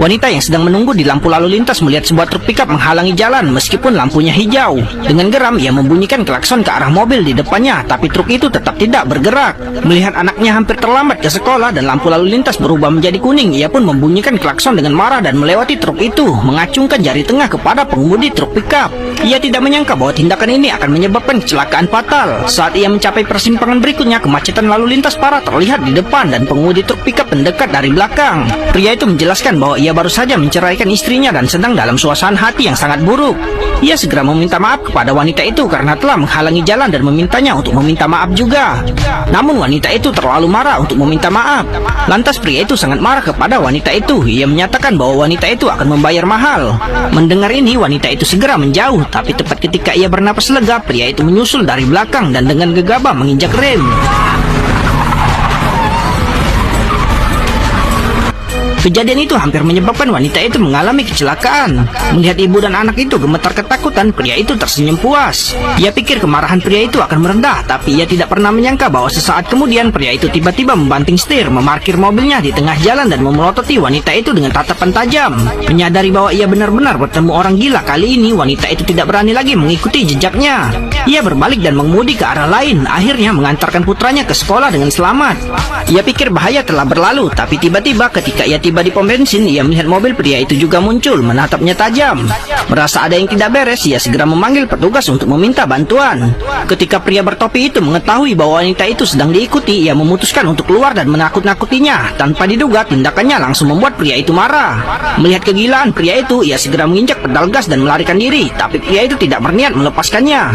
Wanita yang sedang menunggu di lampu lalu lintas melihat sebuah truk pickup menghalangi jalan meskipun lampunya hijau. Dengan geram ia membunyikan klakson ke arah mobil di depannya, tapi truk itu tetap tidak bergerak. Melihat anaknya hampir terlambat ke sekolah dan lampu lalu lintas berubah menjadi kuning, ia pun membunyikan klakson dengan marah dan melewati truk itu, mengacungkan jari tengah kepada pengemudi truk pickup. Ia tidak menyangka bahwa tindakan ini akan menyebabkan kecelakaan fatal. Saat ia mencapai persimpangan berikutnya, kemacetan lalu lintas parah terlihat di depan dan pengemudi truk pickup mendekat dari belakang. Pria itu menjelaskan bahwa ia baru saja menceraikan istrinya dan sedang dalam suasana hati yang sangat buruk. Ia segera meminta maaf kepada wanita itu karena telah menghalangi jalan dan memintanya untuk meminta maaf juga. Namun wanita itu terlalu marah untuk meminta maaf. Lantas pria itu sangat marah kepada wanita itu. Ia menyatakan bahwa wanita itu akan membayar mahal. Mendengar ini, wanita itu segera menjauh, tapi tepat ketika ia bernapas lega, pria itu menyusul dari belakang dan dengan gegabah menginjak rem. Kejadian itu hampir menyebabkan wanita itu mengalami kecelakaan. Melihat ibu dan anak itu gemetar ketakutan, pria itu tersenyum puas. Ia pikir kemarahan pria itu akan meredah, tapi ia tidak pernah menyangka bahwa sesaat kemudian pria itu tiba-tiba membanting setir, memarkir mobilnya di tengah jalan dan memelototi wanita itu dengan tatapan tajam. Menyadari bahwa ia benar-benar bertemu orang gila, kali ini wanita itu tidak berani lagi mengikuti jejaknya. Ia berbalik dan mengemudi ke arah lain, akhirnya mengantarkan putranya ke sekolah dengan selamat. Ia pikir bahaya telah berlalu, tapi tiba-tiba ketika ia tiba di pom bensin, ia melihat mobil pria itu juga muncul, menatapnya tajam. Merasa ada yang tidak beres, ia segera memanggil petugas untuk meminta bantuan. Ketika pria bertopi itu mengetahui bahwa wanita itu sedang diikuti, ia memutuskan untuk keluar dan menakut-nakutinya. Tanpa diduga, tindakannya langsung membuat pria itu marah. Melihat kegilaan pria itu, ia segera menginjak pedal gas dan melarikan diri, tapi pria itu tidak berniat melepaskannya.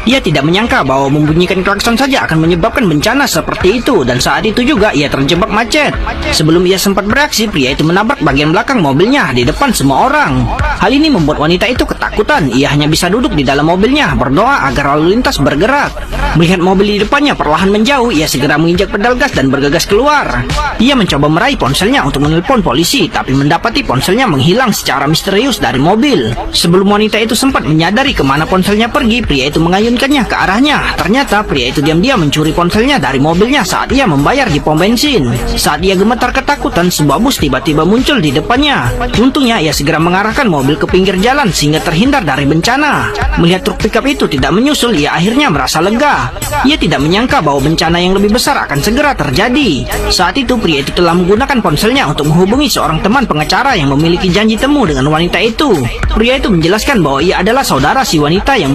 Ia tidak menyangka bahwa membunyikan klakson saja akan menyebabkan bencana seperti itu, dan saat itu juga ia terjebak macet. Sebelum ia sempat bereaksi, pria itu menabrak bagian belakang mobilnya di depan semua orang. Hal ini membuat wanita itu ketakutan. Ia hanya bisa duduk di dalam mobilnya, berdoa agar lalu lintas bergerak. Melihat mobil di depannya perlahan menjauh, ia segera menginjak pedal gas dan bergegas keluar. Ia mencoba meraih ponselnya untuk menelpon polisi, tapi mendapati ponselnya menghilang secara misterius dari mobil. Sebelum wanita itu sempat menyadari kemana ponselnya pergi, pria itu mengayunkannya ke arahnya. Ternyata pria itu diam-diam mencuri ponselnya dari mobilnya saat ia membayar di pom bensin. Saat ia gemetar ketakutan, sebuah bus tiba-tiba muncul di depannya. Untungnya ia segera mengarahkan mobil ke pinggir jalan sehingga terhindar dari bencana. Melihat truk pickup itu tidak menyusul, ia akhirnya merasa lega. Ia tidak menyangka bahwa bencana yang lebih besar akan segera terjadi. Saat itu pria itu telah menggunakan ponselnya untuk menghubungi seorang teman pengacara yang memiliki janji temu dengan wanita itu. Pria itu menjelaskan bahwa ia adalah saudara si wanita yang